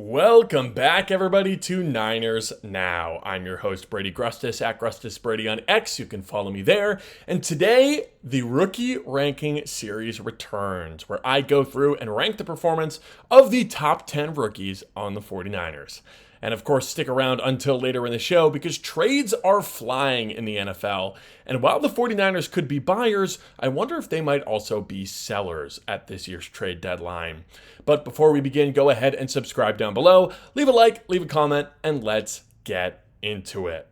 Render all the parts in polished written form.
Welcome back, everybody, to Niners Now. I'm your host, Brady Grustas, at Grustas Brady on X. You can follow me there. And today, the Rookie Ranking Series returns, where I go through and rank the performance of the top 10 rookies on the 49ers. And of course, stick around until later in the show because trades are flying in the NFL. And while the 49ers could be buyers, I wonder if they might also be sellers at this year's trade deadline. But before we begin, go ahead and subscribe down below, leave a like, leave a comment, and let's get into it.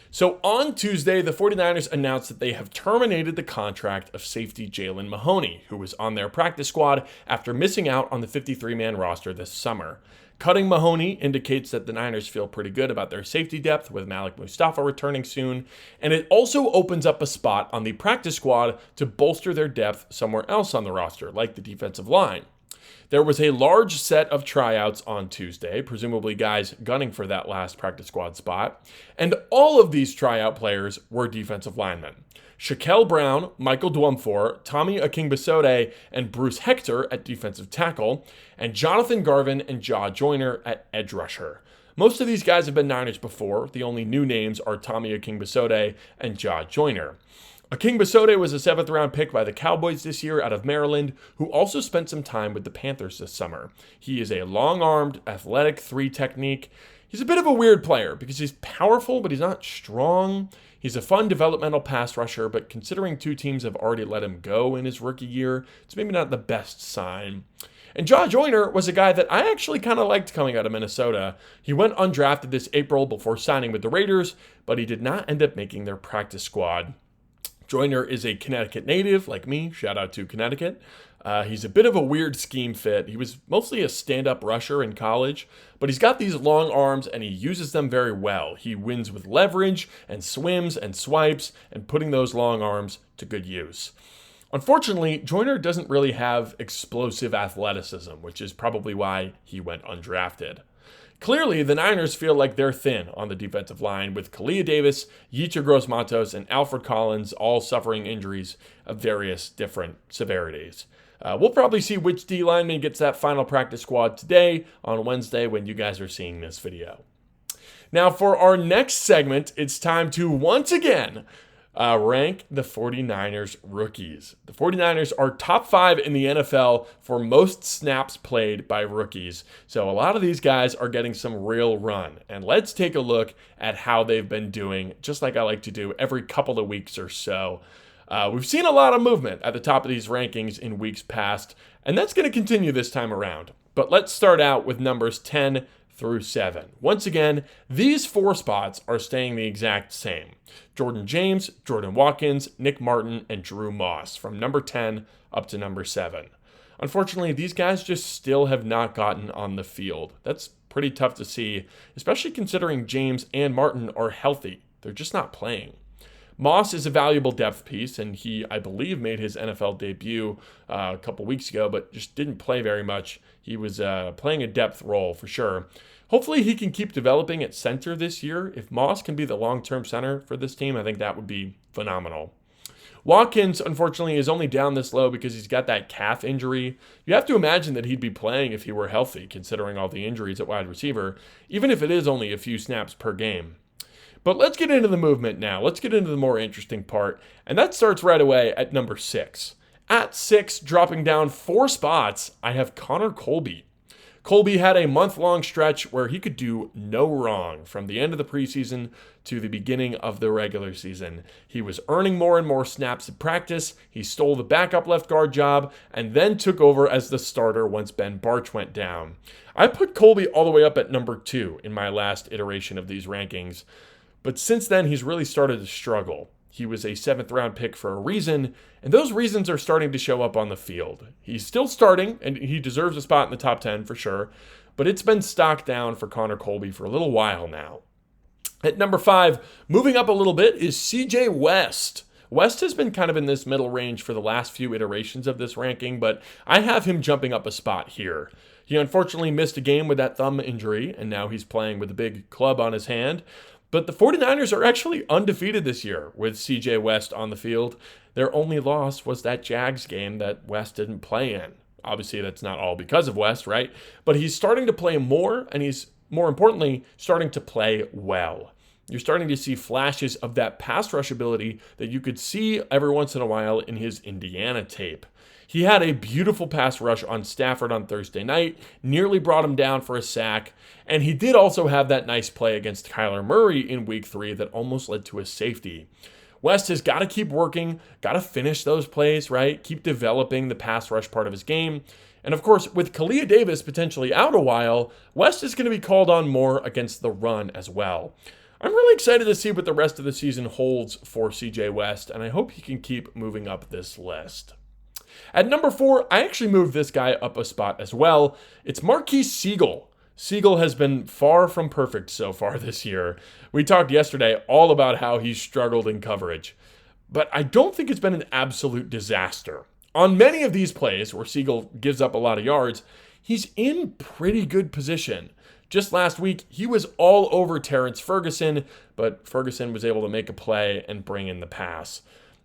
So on Tuesday, the 49ers announced that they have terminated the contract of safety Jalen Mahoney, who was on their practice squad after missing out on the 53-man roster this summer. Cutting Mahoney indicates that the Niners feel pretty good about their safety depth with Malik Mustafa returning soon, and it also opens up a spot on the practice squad to bolster their depth somewhere else on the roster, like the defensive line. There was a large set of tryouts on Tuesday, presumably guys gunning for that last practice squad spot, and all of these tryout players were defensive linemen. Shaquille Brown, Michael Dwumfor, Tommy Akingbisode, and Bruce Hector at defensive tackle, and Jonathan Garvin and Jaw Joyner at edge rusher. Most of these guys have been Niners before. The only new names are Tommy Akingbisode and Jaw Joyner. Akingbisode was a 7th round pick by the Cowboys this year out of Maryland, who also spent some time with the Panthers this summer. He is a long-armed, athletic 3 technique. He's a bit of a weird player because he's powerful, but he's not strong. He's a fun developmental pass rusher, but considering 2 teams have already let him go in his rookie year, it's maybe not the best sign. And Jaw Joyner was a guy that I actually kind of liked coming out of Minnesota. He went undrafted this April before signing with the Raiders, but he did not end up making their practice squad. Joyner is a Connecticut native, like me. Shout out to Connecticut. He's a bit of a weird scheme fit. He was mostly a stand-up rusher in college, but he's got these long arms and he uses them very well. He wins with leverage and swims and swipes and putting those long arms to good use. Unfortunately, Joyner doesn't really have explosive athleticism, which is probably why he went undrafted. Clearly, the Niners feel like they're thin on the defensive line with Kalia Davis, Yetur Gross-Matos, and Alfred Collins all suffering injuries of various different severities. We'll probably see which D lineman gets that final practice squad today on Wednesday when you guys are seeing this video. Now, for our next segment, it's time to once again rank the 49ers rookies. The 49ers are top 5 in the NFL for most snaps played by rookies. So a lot of these guys are getting some real run. And let's take a look at how they've been doing, just like I like to do every couple of weeks or so. We've seen a lot of movement at the top of these rankings in weeks past, and that's going to continue this time around. But let's start out with numbers 10 through 7. Once again, these 4 spots are staying the exact same. Jordan James, Jordan Watkins, Nick Martin, and Drew Moss from number 10 up to number 7. Unfortunately, these guys just still have not gotten on the field. That's pretty tough to see, especially considering James and Martin are healthy. They're just not playing. Moss is a valuable depth piece, and he, I believe, made his NFL debut a couple weeks ago, but just didn't play very much. He was playing a depth role for sure. Hopefully he can keep developing at center this year. If Moss can be the long-term center for this team, I think that would be phenomenal. Watkins, unfortunately, is only down this low because he's got that calf injury. You have to imagine that he'd be playing if he were healthy, considering all the injuries at wide receiver, even if it is only a few snaps per game. But let's get into the movement now. Let's get into the more interesting part, and that starts right away at number 6. At 6, dropping down 4 spots, I have Connor Colby. Colby had a month-long stretch where he could do no wrong from the end of the preseason to the beginning of the regular season. He was earning more and more snaps at practice, he stole the backup left guard job, and then took over as the starter once Ben Bartch went down. I put Colby all the way up at number 2 in my last iteration of these rankings, but since then he's really started to struggle. He was a 7th round pick for a reason, and those reasons are starting to show up on the field. He's still starting, and he deserves a spot in the top 10 for sure, but it's been stocked down for Connor Colby for a little while now. At number 5, moving up a little bit, is CJ West. West has been kind of in this middle range for the last few iterations of this ranking, but I have him jumping up a spot here. He unfortunately missed a game with that thumb injury, and now he's playing with a big club on his hand. But the 49ers are actually undefeated this year with CJ West on the field. Their only loss was that Jags game that West didn't play in. Obviously, that's not all because of West, right? But he's starting to play more, and he's, more importantly, starting to play well. You're starting to see flashes of that pass rush ability that you could see every once in a while in his Indiana tape. He had a beautiful pass rush on Stafford on Thursday night, nearly brought him down for a sack, and he did also have that nice play against Kyler Murray in week 3 that almost led to a safety. West has got to keep working, got to finish those plays, right? Keep developing the pass rush part of his game. And of course, with Kalia Davis potentially out a while, West is going to be called on more against the run as well. I'm really excited to see what the rest of the season holds for CJ West, and I hope he can keep moving up this list. At number 4, I actually moved this guy up a spot as well. It's Marquise Siegel. Siegel has been far from perfect so far this year. We talked yesterday all about how he's struggled in coverage, but I don't think it's been an absolute disaster. On many of these plays where Siegel gives up a lot of yards, he's in pretty good position. Just last week, he was all over Terrence Ferguson, but Ferguson was able to make a play and bring in the pass.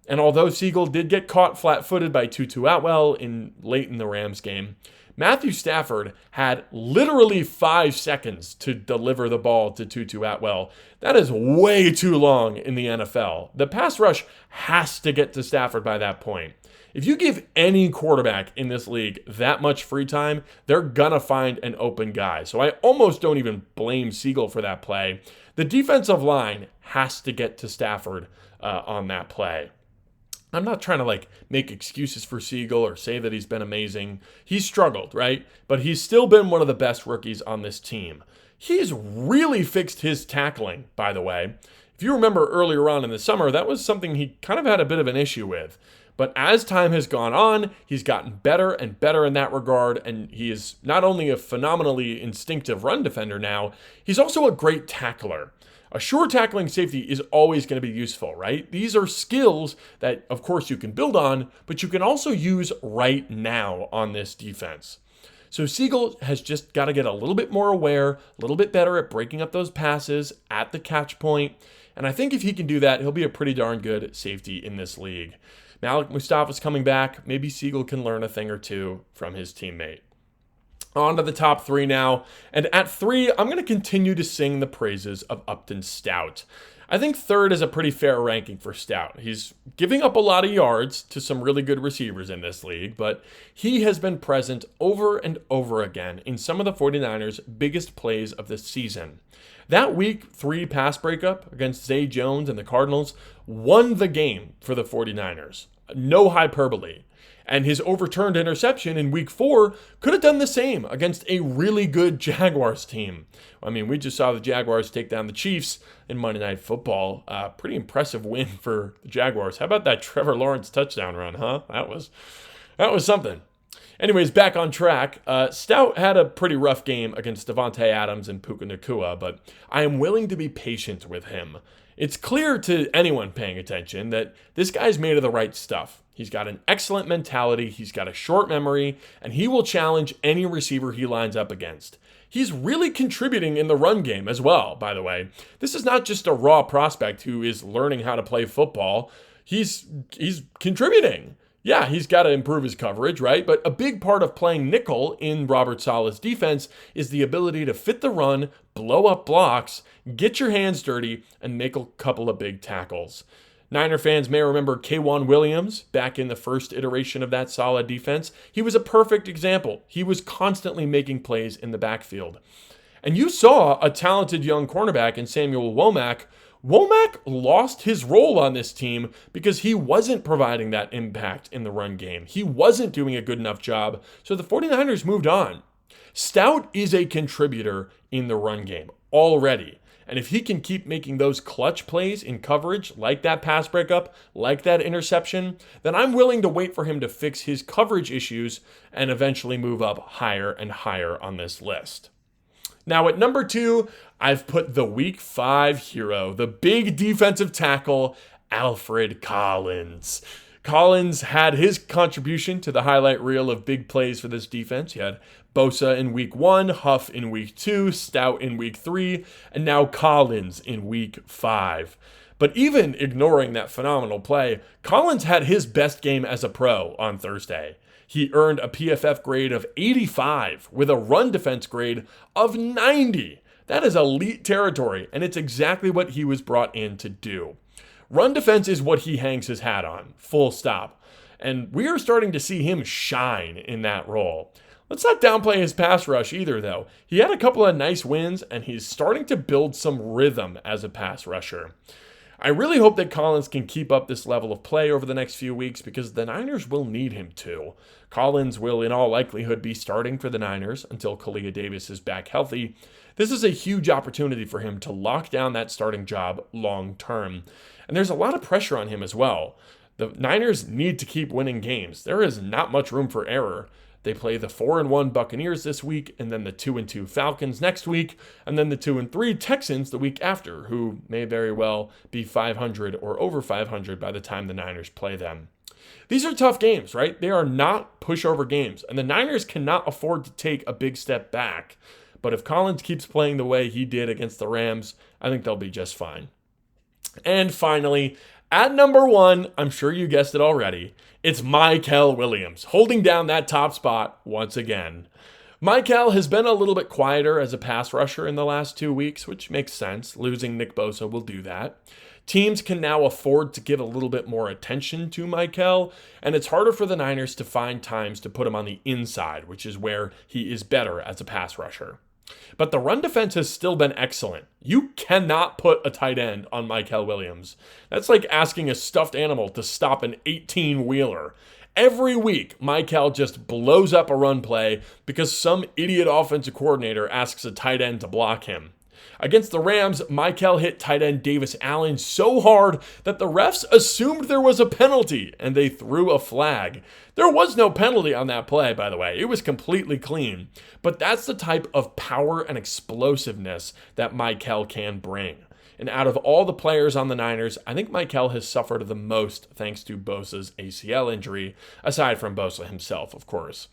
And although Siegel did get caught flat-footed by Tutu Atwell late in the Rams game, Matthew Stafford had literally 5 seconds to deliver the ball to Tutu Atwell. That is way too long in the NFL. The pass rush has to get to Stafford by that point. If you give any quarterback in this league that much free time, they're gonna find an open guy. So I almost don't even blame Siegel for that play. The defensive line has to get to Stafford on that play. I'm not trying to make excuses for Siegel or say that he's been amazing. He's struggled, right? But he's still been one of the best rookies on this team. He's really fixed his tackling, by the way. If you remember earlier on in the summer, that was something he kind of had a bit of an issue with. But as time has gone on, he's gotten better and better in that regard, and he is not only a phenomenally instinctive run defender now, he's also a great tackler. A sure tackling safety is always going to be useful, right? These are skills that, of course, you can build on, but you can also use right now on this defense. So Siegel has just got to get a little bit more aware, a little bit better at breaking up those passes at the catch point, and I think if he can do that, he'll be a pretty darn good safety in this league. Malik Mustafa's coming back. Maybe Siegel can learn a thing or two from his teammate. On to the top 3 now. And at 3, I'm going to continue to sing the praises of Upton Stout. I think 3rd is a pretty fair ranking for Stout. He's giving up a lot of yards to some really good receivers in this league, but he has been present over and over again in some of the 49ers' biggest plays of the season. That week 3 pass breakup against Zay Jones and the Cardinals won the game for the 49ers. No hyperbole. And his overturned interception in week 4 could have done the same against a really good Jaguars team. I mean, we just saw the Jaguars take down the Chiefs in Monday Night Football. Pretty impressive win for the Jaguars. How about that Trevor Lawrence touchdown run, huh? That was something. Anyways, back on track. Stout had a pretty rough game against Devontae Adams and Puka Nacua, but I am willing to be patient with him. It's clear to anyone paying attention that this guy's made of the right stuff. He's got an excellent mentality, he's got a short memory, and he will challenge any receiver he lines up against. He's really contributing in the run game as well, by the way. This is not just a raw prospect who is learning how to play football. He's contributing. Yeah, he's got to improve his coverage, right? But a big part of playing nickel in Robert Saleh's defense is the ability to fit the run, blow up blocks, get your hands dirty, and make a couple of big tackles. Niner fans may remember K'Wan Williams back in the first iteration of that solid defense. He was a perfect example. He was constantly making plays in the backfield. And you saw a talented young cornerback in Samuel Womack. Womack lost his role on this team because he wasn't providing that impact in the run game. He wasn't doing a good enough job, so the 49ers moved on. Stout is a contributor in the run game already. And if he can keep making those clutch plays in coverage, like that pass breakup, like that interception, then I'm willing to wait for him to fix his coverage issues and eventually move up higher and higher on this list. Now at number 2, I've put the Week 5 hero, the big defensive tackle, Alfred Collins. Collins had his contribution to the highlight reel of big plays for this defense. He had Bosa in Week 1, Huff in Week 2, Stout in Week 3, and now Collins in Week 5. But even ignoring that phenomenal play, Collins had his best game as a pro on Thursday. He earned a PFF grade of 85 with a run defense grade of 90. That is elite territory, and it's exactly what he was brought in to do. Run defense is what he hangs his hat on, full stop. And we are starting to see him shine in that role. Let's not downplay his pass rush either, though. He had a couple of nice wins, and he's starting to build some rhythm as a pass rusher. I really hope that Collins can keep up this level of play over the next few weeks because the Niners will need him to. Collins will, in all likelihood, be starting for the Niners until Kalia Davis is back healthy. This is a huge opportunity for him to lock down that starting job long term. And there's a lot of pressure on him as well. The Niners need to keep winning games. There is not much room for error. They play the 4-1 Buccaneers this week, and then the 2-2 Falcons next week, and then the 2-3 Texans the week after, who may very well be 500 or over 500 by the time the Niners play them. These are tough games, right? They are not pushover games, and the Niners cannot afford to take a big step back. But if Collins keeps playing the way he did against the Rams, I think they'll be just fine. And finally, at number 1, I'm sure you guessed it already, it's Mykel Williams, holding down that top spot once again. Mykel has been a little bit quieter as a pass rusher in the last 2 weeks, which makes sense. Losing Nick Bosa will do that. Teams can now afford to give a little bit more attention to Mykel, and it's harder for the Niners to find times to put him on the inside, which is where he is better as a pass rusher. But the run defense has still been excellent. You cannot put a tight end on Mykel Williams. That's like asking a stuffed animal to stop an 18-wheeler. Every week, Mykel just blows up a run play because some idiot offensive coordinator asks a tight end to block him. Against the Rams, Mykel hit tight end Davis Allen so hard that the refs assumed there was a penalty and they threw a flag. There was no penalty on that play, by the way. It was completely clean. But that's the type of power and explosiveness that Mykel can bring. And out of all the players on the Niners, I think Mykel has suffered the most thanks to Bosa's ACL injury, aside from Bosa himself, of course.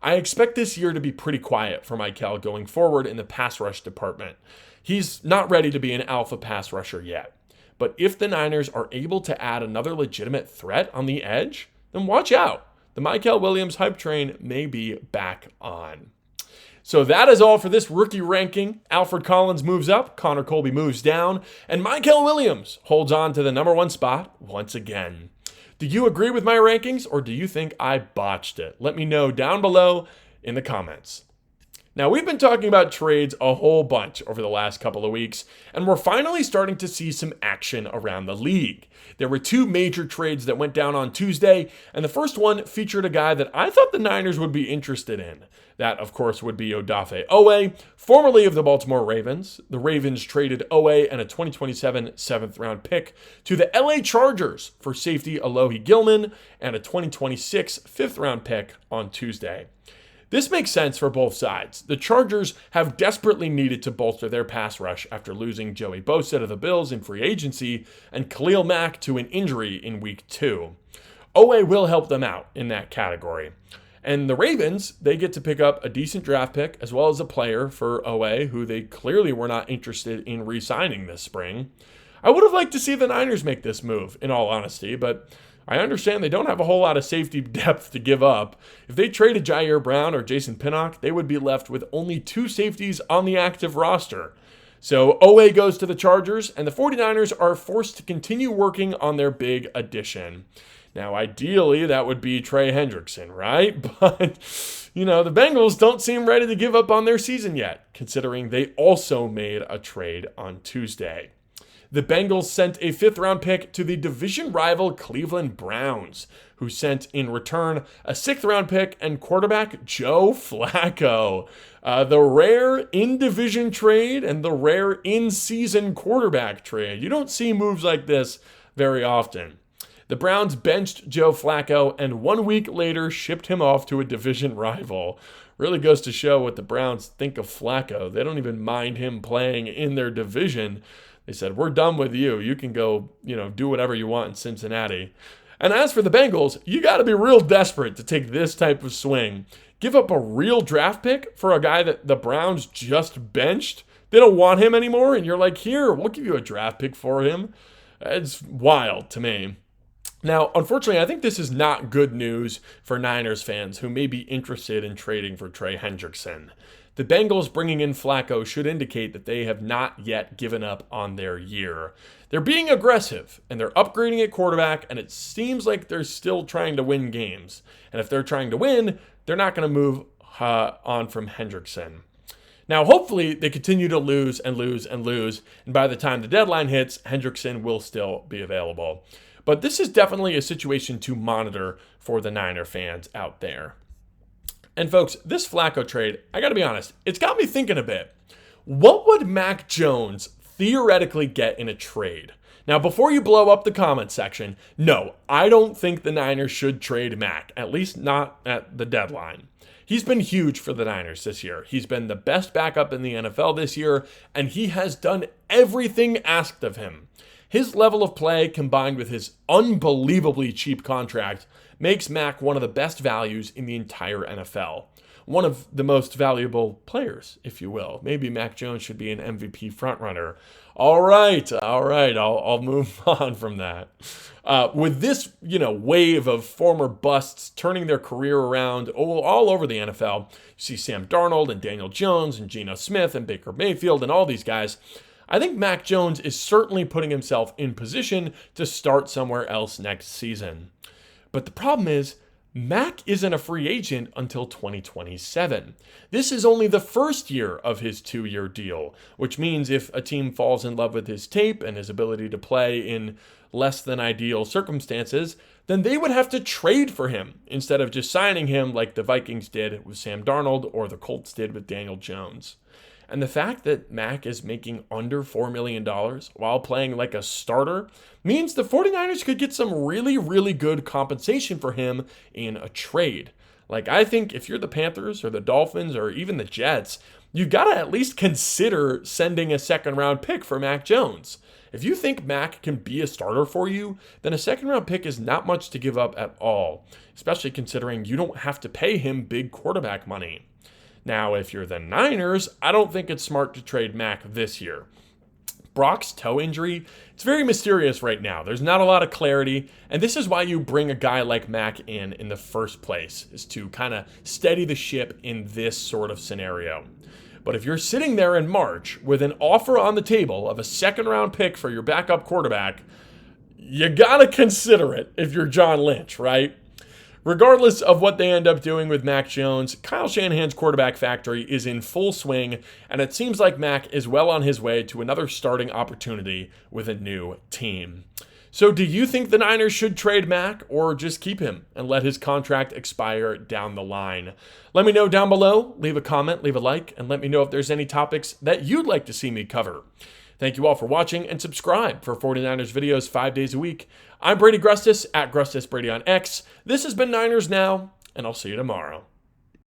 I expect this year to be pretty quiet for Mykel going forward in the pass rush department. He's not ready to be an alpha pass rusher yet. But if the Niners are able to add another legitimate threat on the edge, then watch out. The Mykel Williams hype train may be back on. So that is all for this rookie ranking. Alfred Collins moves up, Connor Colby moves down, and Mykel Williams holds on to the number 1 spot once again. Do you agree with my rankings, or do you think I botched it? Let me know down below in the comments. Now, we've been talking about trades a whole bunch over the last couple of weeks, and we're finally starting to see some action around the league. There were 2 major trades that went down on Tuesday, and the first one featured a guy that I thought the Niners would be interested in. That, of course, would be Odafe Oweh, formerly of the Baltimore Ravens. The Ravens traded Oweh and a 2027 7th-round pick to the LA Chargers for safety Alohi Gilman and a 2026 5th-round pick on Tuesday. This makes sense for both sides. The Chargers have desperately needed to bolster their pass rush after losing Joey Bosa to the Bills in free agency and Khalil Mack to an injury in week 2. Oweh will help them out in that category. And the Ravens, they get to pick up a decent draft pick as well as a player for Oweh, who they clearly were not interested in re-signing this spring. I would have liked to see the Niners make this move, in all honesty, but I understand they don't have a whole lot of safety depth to give up. If they traded Jair Brown or Jason Pinnock, they would be left with only 2 safeties on the active roster. So Oweh goes to the Chargers, and the 49ers are forced to continue working on their big addition. Now, ideally, that would be Trey Hendrickson, right? But, the Bengals don't seem ready to give up on their season yet, considering they also made a trade on Tuesday. The Bengals sent a 5th-round pick to the division rival Cleveland Browns, who sent in return a 6th-round pick and quarterback Joe Flacco. The rare in-division trade and the rare in-season quarterback trade. You don't see moves like this very often. The Browns benched Joe Flacco and 1 week later shipped him off to a division rival. Really goes to show what the Browns think of Flacco. They don't even mind him playing in their division. They said, we're done with you. You can go, do whatever you want in Cincinnati. And as for the Bengals, you got to be real desperate to take this type of swing. Give up a real draft pick for a guy that the Browns just benched. They don't want him anymore. And you're like, here, we'll give you a draft pick for him. It's wild to me. Now, unfortunately, I think this is not good news for Niners fans who may be interested in trading for Trey Hendrickson. The Bengals bringing in Flacco should indicate that they have not yet given up on their year. They're being aggressive, and they're upgrading at quarterback, and it seems like they're still trying to win games. And if they're trying to win, they're not going to move on from Hendrickson. Now, hopefully, they continue to lose and lose and lose, and by the time the deadline hits, Hendrickson will still be available. But this is definitely a situation to monitor for the Niner fans out there. And folks, this Flacco trade, I got to be honest, it's got me thinking a bit. What would Mac Jones theoretically get in a trade? Now, before you blow up the comment section, no, I don't think the Niners should trade Mac, at least not at the deadline. He's been huge for the Niners this year. He's been the best backup in the NFL this year, and he has done everything asked of him. His level of play, combined with his unbelievably cheap contract, makes Mac one of the best values in the entire NFL. One of the most valuable players, if you will. Maybe Mac Jones should be an MVP frontrunner. All right, I'll move on from that. With this, wave of former busts turning their career around all over the NFL, you see Sam Darnold and Daniel Jones and Geno Smith and Baker Mayfield and all these guys. I think Mac Jones is certainly putting himself in position to start somewhere else next season. But the problem is, Mac isn't a free agent until 2027. This is only the first year of his 2-year deal, which means if a team falls in love with his tape and his ability to play in less than ideal circumstances, then they would have to trade for him instead of just signing him like the Vikings did with Sam Darnold or the Colts did with Daniel Jones. And the fact that Mac is making under $4 million while playing like a starter means the 49ers could get some really, really good compensation for him in a trade. Like, I think if you're the Panthers or the Dolphins or even the Jets, you've got to at least consider sending a second-round pick for Mac Jones. If you think Mac can be a starter for you, then a second-round pick is not much to give up at all, especially considering you don't have to pay him big quarterback money. Now, if you're the Niners, I don't think it's smart to trade Mac this year. Brock's toe injury, it's very mysterious right now. There's not a lot of clarity, and this is why you bring a guy like Mac in the first place, is to kind of steady the ship in this sort of scenario. But if you're sitting there in March with an offer on the table of a second-round pick for your backup quarterback, you gotta consider it if you're John Lynch, right? Regardless of what they end up doing with Mac Jones, Kyle Shanahan's quarterback factory is in full swing, and it seems like Mac is well on his way to another starting opportunity with a new team. So do you think the Niners should trade Mac or just keep him and let his contract expire down the line? Let me know down below. Leave a comment, leave a like, and let me know if there's any topics that you'd like to see me cover. Thank you all for watching, and subscribe for 49ers videos 5 days a week. I'm Brady Grustas, at Grustas Brady on X. This has been Niners Now, and I'll see you tomorrow.